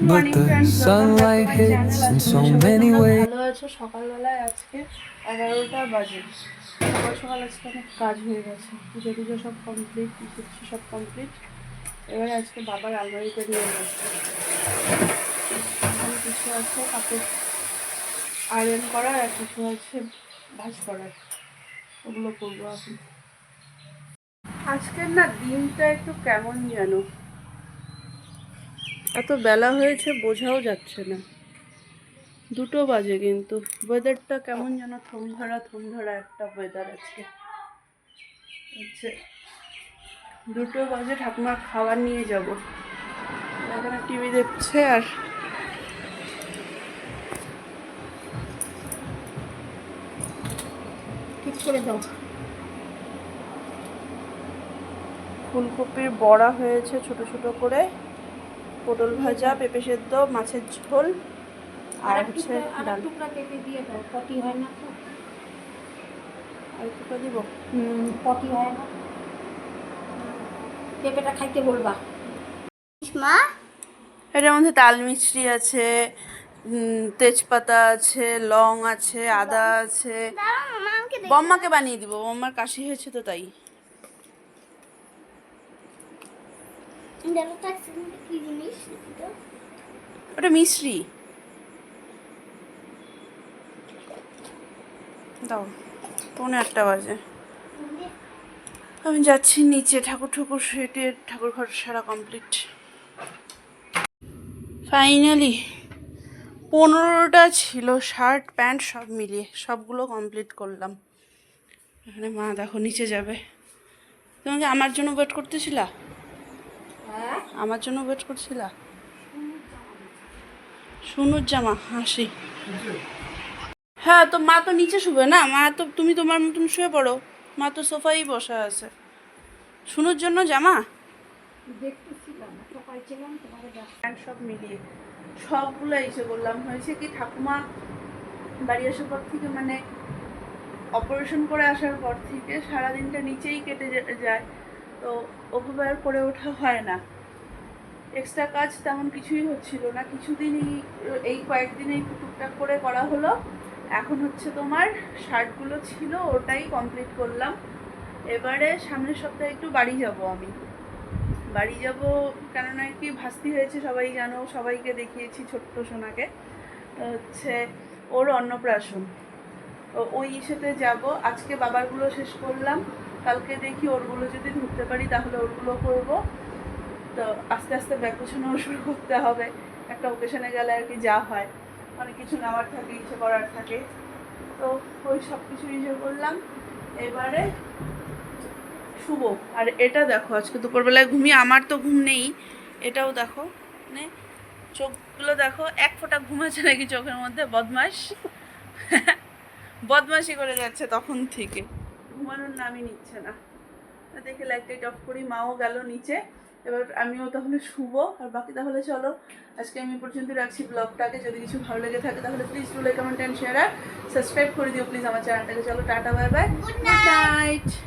but the sunlight hits in so many ways. ভালো আছো? সকালবেলায় আজকে 11টা বাজে। সকাল সকাল আজকে অনেক কাজ হয়ে গেছে, পুজো টুজো সব কমপ্লিট, কিছু সব কমপ্লিট। এবারে আজকে বাবার আলমারিতে নিয়ে যাচ্ছে। এখানে কিছু আছে কাপড় আয়রন করার, আর কিছু আছে ভাঁজ করার, ওগুলো করবো এখন। আজকের না দিনটা একটু কেমন যেন, এত বেলা হয়েছে বোঝাও যাচ্ছে না, 2টো বাজে, কিন্তু ওয়েদারটা কেমন যেন থম ধরা একটা ওয়েদার আজকে হচ্ছে। 2টো বাজে, ঠাকুমার খাবার নিয়ে যাব। এখানে টিভি দেখছে আর ঠিক করে দাও। ফুলকপির বড়া হয়েছে ছোট ছোট করে, পটল ভাজা, পেঁপে সেদ্ধ, মাছের ঝোল, আর হচ্ছে ডাল। টুকরা পেঁপে দিয়ে দাও, পটি হয় না তো। আর টুকরা দিব? পটি হয় না, পেঁপেটা খাইতে বলবা। মা, এটার মধ্যে তাল মিছরি আছে, তেজপাতা আছে, লং আছে, আদা আছে। বম্মাকে বানিয়ে দিব, বম্মার কাশি হয়েছে তো তাই। ওটা মিছরি দাও। 1:45 বাজে, আমি যাচ্ছি নিচে। ঠাকুর ঠাকুর সেটে ঠাকুর ঘর সারা কমপ্লিট ফাইনালি। 15টা ছিল, শার্ট প্যান্ট সব মিলিয়ে সবগুলো কমপ্লিট করলাম। এখানে মা দেখো নিচে যাবে। তোমাকে আমার জন্য ওয়েট করতেছিলা? আমার জন্য ওয়েট করছিলা? সুনুর জামা হাসি। হ্যাঁ, তো মা তো নিচে শুবে না, মা তো তুমি তোমার মতন শুয়ে পড়ো, মা তো সোফাই বসা আছে। সুনুর জন্য জামা প্যান্ট সব মিলিয়ে সবগুলো এসে বললাম। হয়েছে কি, ঠাকুমা বাড়ি আসার পর থেকে, মানে অপারেশন করে আসার পর থেকে সারাদিনটা নিচেই কেটে যায়, তো ওভাবে আর করে ওঠা হয় না। এক্সট্রা কাজ তেমন কিছুই হচ্ছিল না, কিছুদিনই এই কয়েকদিনে একটু টুকটাক করে করা হলো। এখন হচ্ছে তোমার শার্টগুলো ছিল, ওটাই কমপ্লিট করলাম। এবারে সামনের সপ্তাহে একটু বাড়ি যাব। আমি বাড়ি যাব কেননা কি, ভাস্তি হয়েছে সবাই জানো, সবাইকে দেখিয়েছি, ছোট্ট সোনাকে হচ্ছে ওর অন্নপ্রাশন, ওই ইসেতে যাব। আজকে বাবারগুলো শেষ করলাম, কালকে দেখি ওরগুলো যদি ধরতে পারি তাহলে ওরগুলো করব। তো আস্তে আস্তে ব্যাগ গোছানো শুরু করতে হবে। একটা ওকেশনে গেলে আর কি যা হয়, অনেক কিছু নেওয়ার থাকে, ইচ্ছে করার থাকে, তো ওই সব কিছু ইয়ে করলাম। এবারে শুভ। আর এটা দেখো, আজকে দুপুরবেলায় ঘুমিয়ে, আমার তো ঘুম নেই, এটাও দেখো, মানে চোখগুলো দেখো, এক ফোঁটা ঘুম আছে নাকি চোখের মধ্যে। বদমাস বদমাশি করে যাচ্ছে তখন থেকে, ঘুমানোর নামই নিচ্ছে না। দেখে লাইট অফ করি, মাও গেল নিচে, এবার আমিও তাহলে শুভ। আর বাকি তাহলে চলো আজকে আমি পর্যন্ত রাখছি ব্লগটাকে। যদি কিছু ভালো লেগে থাকে তাহলে please do like, comment and share, আর সাবস্ক্রাইব করে দিও প্লিজ আমার চ্যানেলটাকে। চলো টাটা, বাই বাই, গুড নাইট।